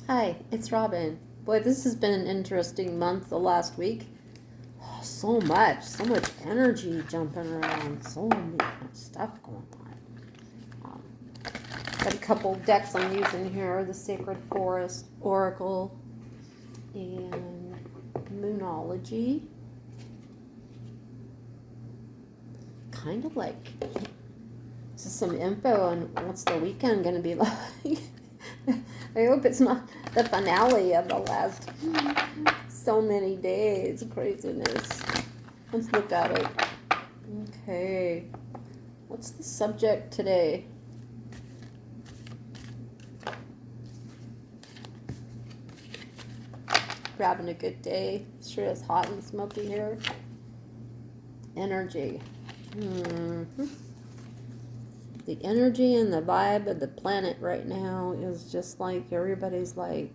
Hi, it's Robin. Boy, this has been an interesting month the last week. Oh, so much energy jumping around, so much stuff going on. Got a couple decks I'm using here, the Sacred Forest Oracle and Moonology. Kind of like just some info on what's the weekend going to be like. I hope it's not the finale of the last so many days. Craziness. Let's look at it. Okay. What's the subject today? We're having a good day. Sure is hot and smoky here. Energy. The energy and the vibe of the planet right now is just like everybody's like,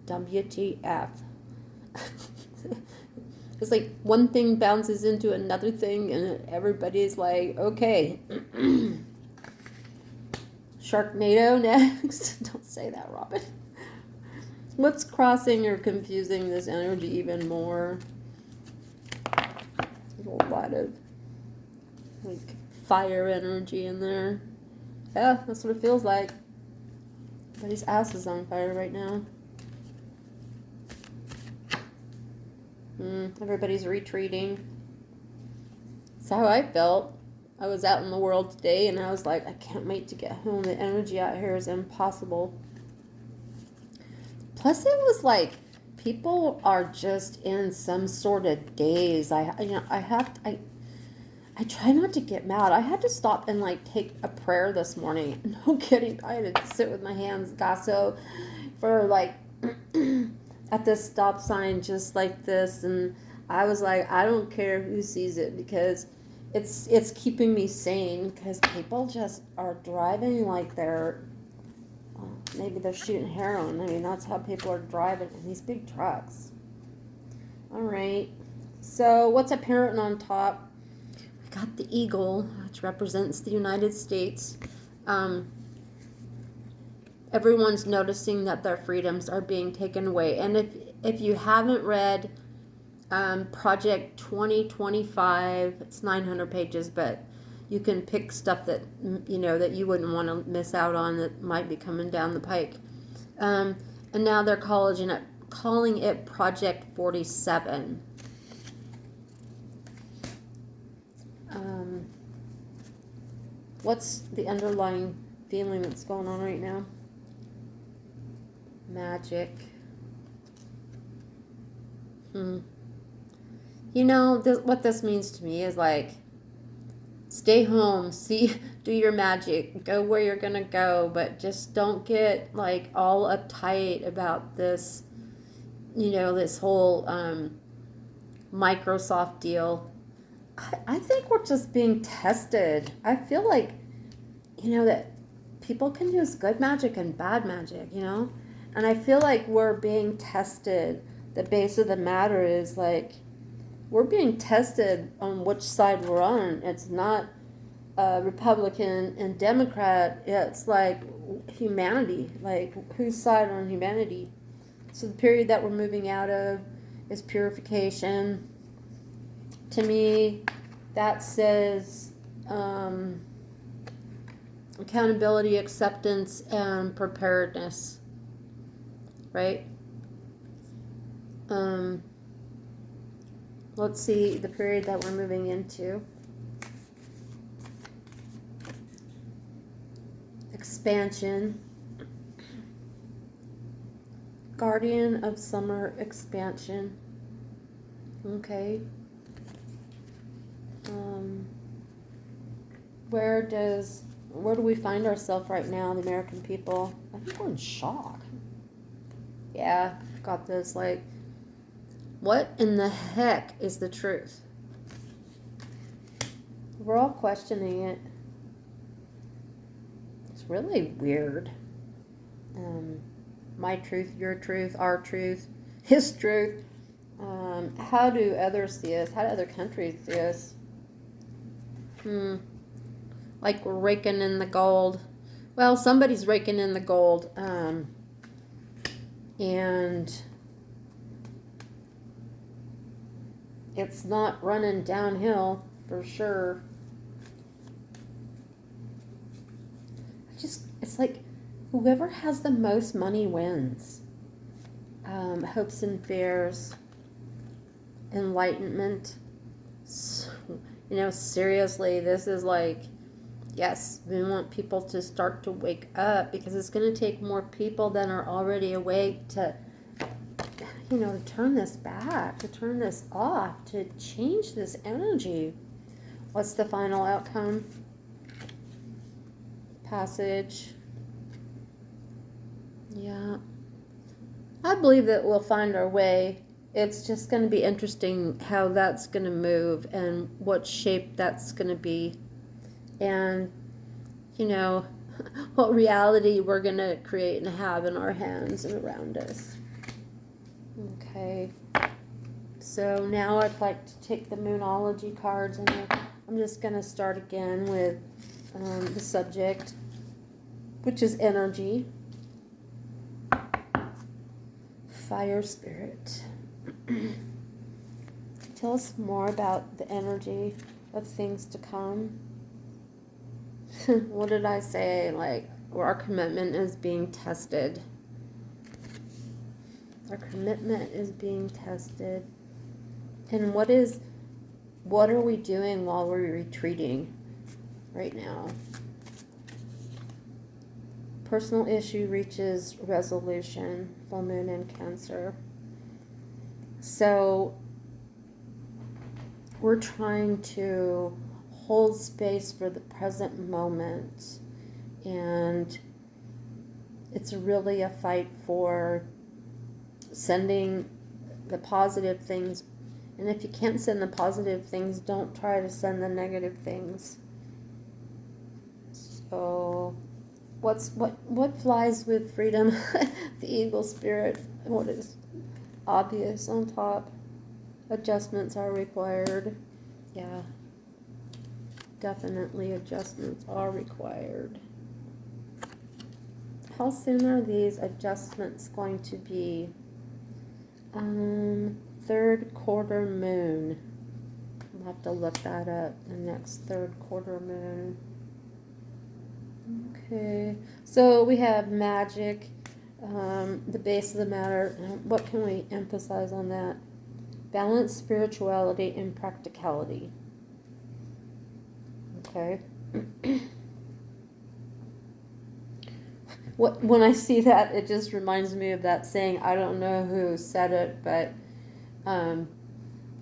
WTF. It's like one thing bounces into another thing and everybody's like, okay. Sharknado next. Don't say that, Robin. What's crossing or confusing this energy even more? There's a lot of like fire energy in there. Yeah, that's what it feels like. Everybody's ass is on fire right now. Everybody's retreating. That's how I felt. I was out in the world today and I was like, I can't wait to get home. The energy out here is impossible. Plus, it was like people are just in some sort of daze. I try not to get mad. I had to stop and like take a prayer this morning. No kidding. I had to sit with my hands gasso for like at this stop sign just like this, and I was like, I don't care who sees it because it's keeping me sane because people just are driving like they're maybe they're shooting heroin. I mean, that's how people are driving in these big trucks. All right. So what's apparent on top? We got the eagle, which represents the United States. Everyone's noticing that their freedoms are being taken away. And if you haven't read Project 2025, it's 900 pages, but you can pick stuff that that you wouldn't want to miss out on that might be coming down the pike. And now they're calling it Project 47. What's the underlying feeling that's going on right now? Magic. What this means to me is like, stay home, do your magic, go where you're gonna go, but just don't get like all uptight about this, this whole Microsoft deal. I think we're just being tested. I feel like, that people can use good magic and bad magic, and I feel like we're being tested. The base of the matter is like, we're being tested on which side we're on. It's not Republican and Democrat. It's like humanity, like whose side on humanity. So the period that we're moving out of is purification. To me, that says accountability, acceptance, and preparedness, right? Let's see the period that we're moving into. Expansion. Guardian of summer expansion. Okay. Where do we find ourselves right now, the American people? I think we're in shock. Yeah, got this like, what in the heck is the truth? We're all questioning it. It's really weird. My truth, your truth, our truth, his truth. How do others see us? How do other countries see us? Like we're raking in the gold. Well, somebody's raking in the gold. And it's not running downhill for sure. It's like whoever has the most money wins. Hopes and fears, enlightenment. Seriously, this is like, yes, we want people to start to wake up, because it's going to take more people than are already awake to turn this back, to turn this off, to change this energy. What's the final outcome? Passage. Yeah. I believe that we'll find our way. It's just going to be interesting how that's going to move and what shape that's going to be. And, what reality we're going to create and have in our hands and around us. Okay. So now I'd like to take the Moonology cards, and I'm just going to start again with the subject, which is energy. Fire spirit. Tell us more about the energy of things to come. What did I say? Like, our commitment is being tested. Our commitment is being tested. And what are we doing while we're retreating right now? Personal issue reaches resolution. Full moon in Cancer. So we're trying to hold space for the present moment, and it's really a fight for sending the positive things. And if you can't send the positive things, don't try to send the negative things. So what flies with freedom? The eagle spirit. What is obvious on top? Adjustments are required. Yeah. Definitely adjustments are required. How soon are these adjustments going to be? Third quarter moon. I'll have to look that up. The next third quarter moon. Okay, so we have magic, the base of the matter. What can we emphasize on that? Balance, spirituality, and practicality. Okay. When I see that, it just reminds me of that saying. I don't know who said it, but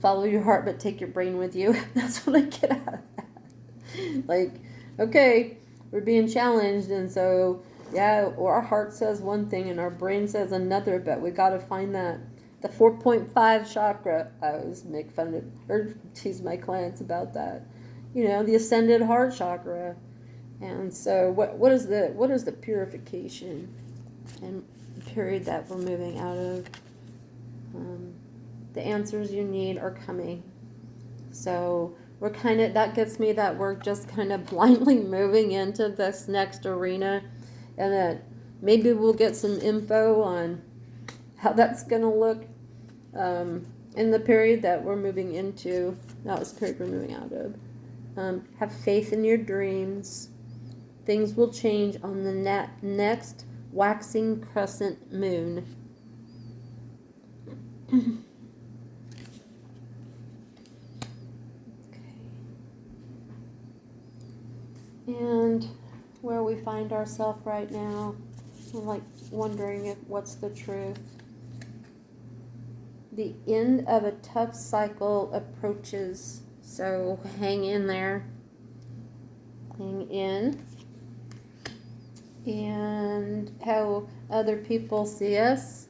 follow your heart, but take your brain with you. That's what I get out of that. Like, okay, we're being challenged, and so, yeah, our heart says one thing and our brain says another, but we got to find that. The 4.5 chakra, I always make fun of, or tease my clients about that. The ascended heart chakra. And so what is the purification and period that we're moving out of? The answers you need are coming. So that gets me that we're just kind of blindly moving into this next arena, and that maybe we'll get some info on how that's going to look in the period that we're moving into. That was the period we're moving out of. Have faith in your dreams. Things will change on the next waxing crescent moon. And where we find ourselves right now, I'm like wondering what's the truth. The end of a tough cycle approaches, so hang in there. Hang in. And how other people see us.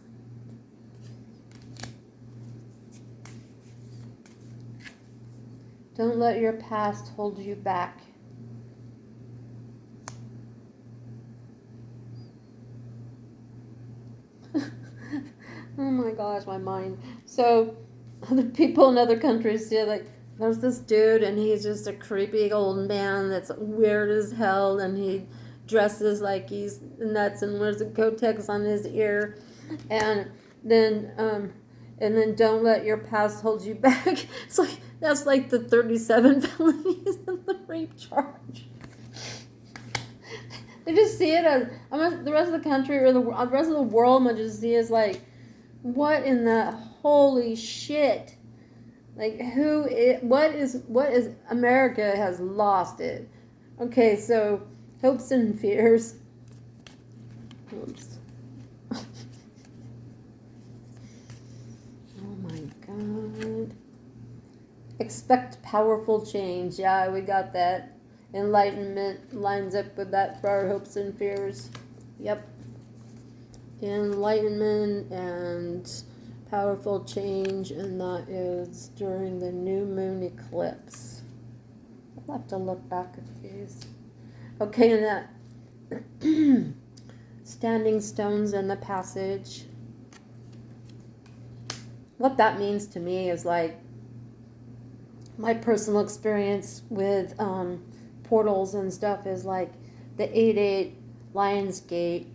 Don't let your past hold you back. Oh my gosh, my mind. So, other people in other countries see, like, there's this dude and he's just a creepy old man that's weird as hell, and he dresses like he's nuts and wears a Kotex on his ear, and then don't let your past hold you back. It's like that's like the 37 felonies and the rape charge. They just see it as the rest of the country or the rest of the world might just see it as like, what in the holy shit? Like what is America has lost it. Okay, so hopes and fears. Oops. Oh my God. Expect powerful change. Yeah, we got that. Enlightenment lines up with that for our hopes and fears. Yep. Enlightenment and powerful change, and that is during the new moon eclipse. I'll have to look back at these. Okay, and that standing stones in the passage. What that means to me is like my personal experience with portals and stuff is like the 8/8 Lions Gate.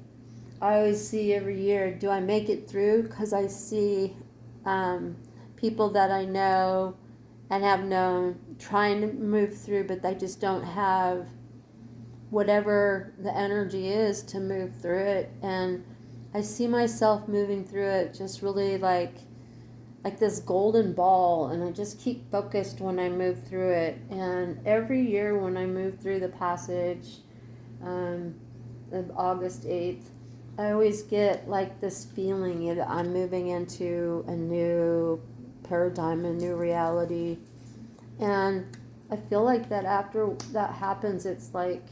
I always see every year, do I make it through? Because I see people that I know and have known trying to move through, but they just don't have whatever the energy is to move through it. And I see myself moving through it just really like this golden ball, and I just keep focused when I move through it. And every year when I move through the passage of August 8th, I always get like this feeling that I'm moving into a new paradigm, a new reality. And I feel like that after that happens, it's like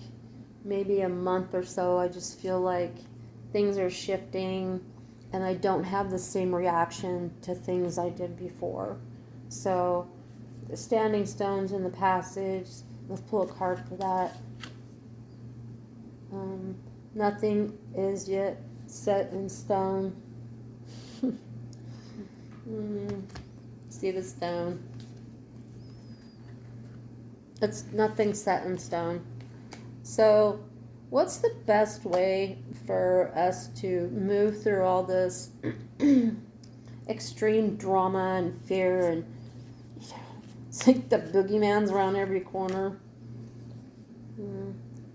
maybe a month or so, I just feel like things are shifting and I don't have the same reaction to things I did before. So the standing stones in the passage, let's pull a card for that. Nothing is yet set in stone. See the stone. It's nothing set in stone. So what's the best way for us to move through all this extreme drama and fear, and it's like the boogeyman's around every corner?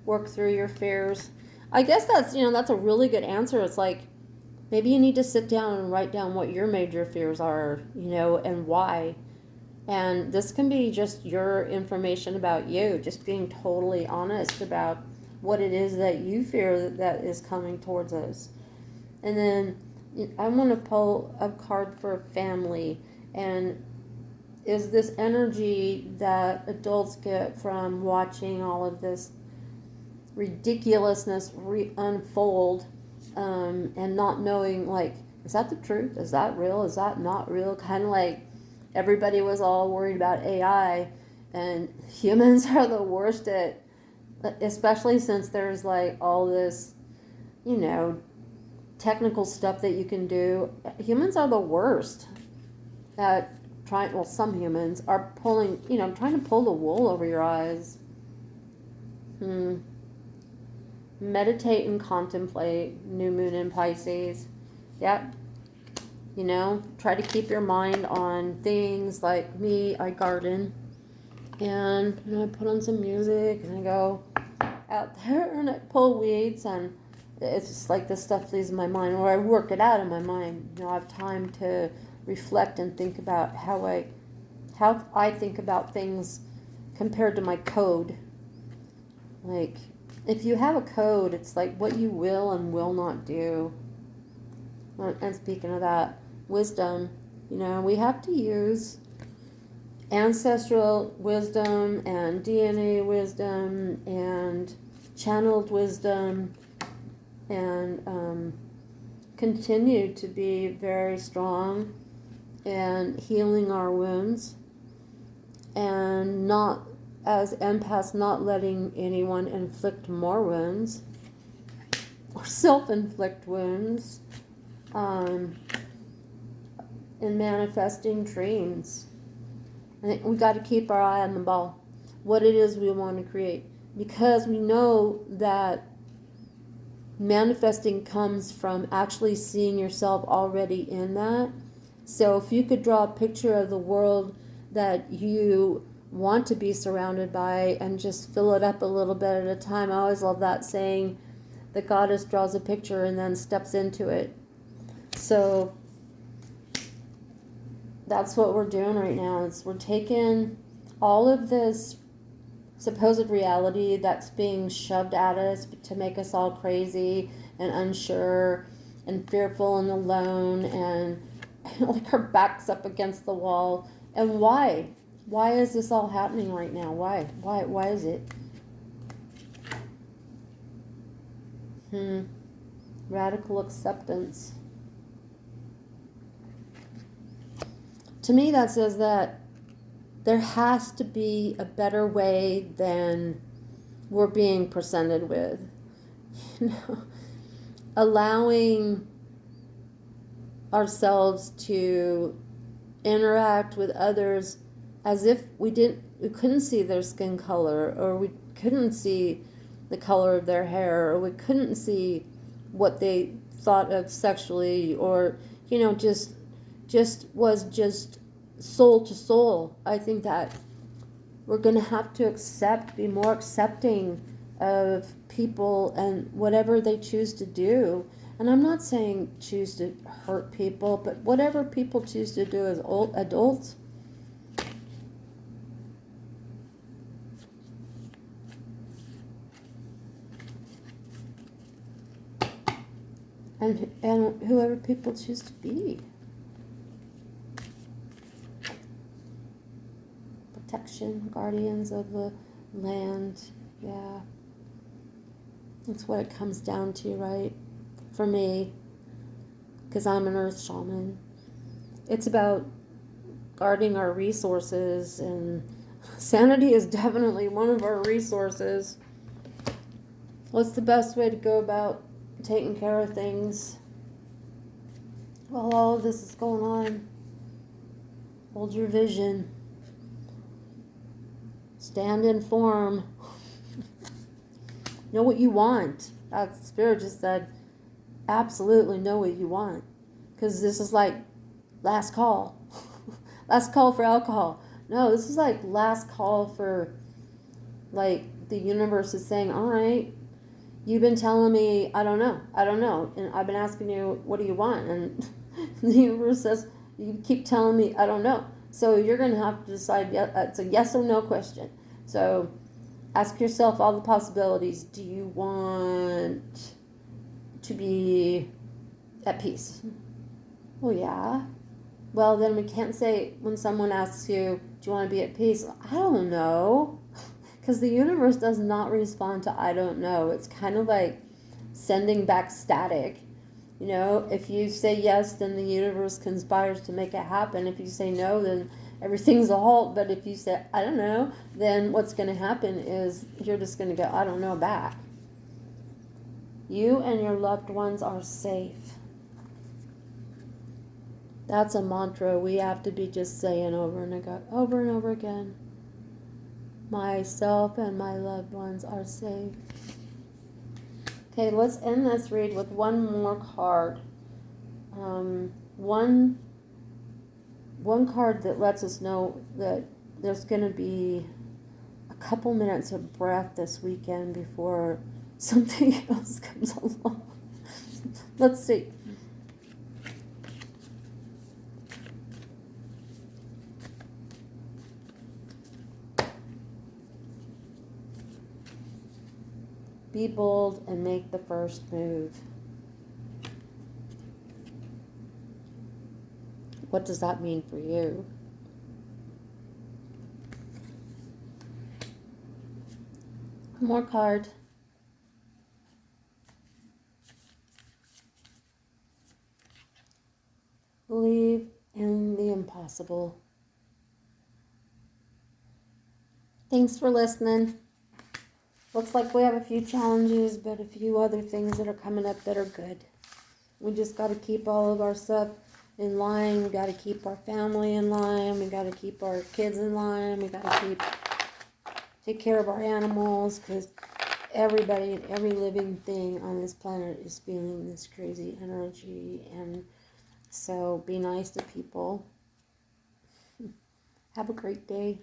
Work through your fears. I guess that's a really good answer. It's like maybe you need to sit down and write down what your major fears are, and why. And this can be just your information about you, just being totally honest about what it is that you fear that is coming towards us. And then I want to pull a card for family. And is this energy that adults get from watching all of this ridiculousness unfold, and not knowing, like, is that the truth? Is that real? Is that not real? Kind of like everybody was all worried about AI, and humans are the worst at, especially since there's like all this, technical stuff that you can do. Humans are the worst at some humans are trying to pull the wool over your eyes. Meditate and contemplate, new moon in Pisces. Yep. Try to keep your mind on things. Like me, I garden, and I put on some music and I go out there and I pull weeds, and it's just like this stuff leaves my mind, or I work it out in my mind. I have time to reflect and think about how I think about things compared to my code. Like, if you have a code, it's like what you will and will not do. And speaking of that, wisdom, we have to use ancestral wisdom and DNA wisdom and channeled wisdom, and continue to be very strong and healing our wounds, and not, as empaths, not letting anyone inflict more wounds or self-inflict wounds, and manifesting dreams. I think we got to keep our eye on the ball, what it is we want to create, because we know that manifesting comes from actually seeing yourself already in that. So if you could draw a picture of the world that you want to be surrounded by and just fill it up a little bit at a time. I always love that saying, the goddess draws a picture and then steps into it. So that's what we're doing right now. Is we're taking all of this supposed reality that's being shoved at us to make us all crazy and unsure and fearful and alone and like our backs up against the wall. And why? Why is this all happening right now? Why is it? Radical acceptance. To me, that says that there has to be a better way than we're being presented with. You know, allowing ourselves to interact with others as if we couldn't see their skin color, or we couldn't see the color of their hair, or we couldn't see what they thought of sexually, or just was just soul to soul. I think that we're going to have to be more accepting of people and whatever they choose to do. And I'm not saying choose to hurt people, but whatever people choose to do as adults. And whoever people choose to be. Protection, guardians of the land. Yeah. That's what it comes down to, right? For me, because I'm an earth shaman. It's about guarding our resources, and sanity is definitely one of our resources. What's the best way to go about taking care of things while all of this is going on? Hold your vision. Stand in form. Know what you want. That Spirit just said, absolutely know what you want. Because this is like last call. Last call for alcohol. No, this is like last call for, like, the universe is saying, all right, you've been telling me, I don't know. And I've been asking you, what do you want? And the universe says, you keep telling me, I don't know. So you're going to have to decide, it's a yes or no question. So ask yourself all the possibilities. Do you want to be at peace? Well, yeah. Well, then we can't say when someone asks you, do you want to be at peace? I don't know. Because the universe does not respond to I don't know. It's kind of like sending back static. If you say yes, then the universe conspires to make it happen. If you say no, then everything's a halt. But if you say I don't know, then what's going to happen is you're just going to go, I don't know, back. You and your loved ones are safe. That's a mantra we have to be just saying over and over again. Myself and my loved ones are safe. Okay, let's end this read with one more card. One card that lets us know that there's going to be a couple minutes of breath this weekend before something else comes along. Let's see. Be bold and make the first move. What does that mean for you? One more card. Believe in the impossible. Thanks for listening. Looks like we have a few challenges, but a few other things that are coming up that are good. We just got to keep all of our stuff in line. We got to keep our family in line. We got to keep our kids in line. We got to take care of our animals, because everybody and every living thing on this planet is feeling this crazy energy, and so be nice to people. Have a great day.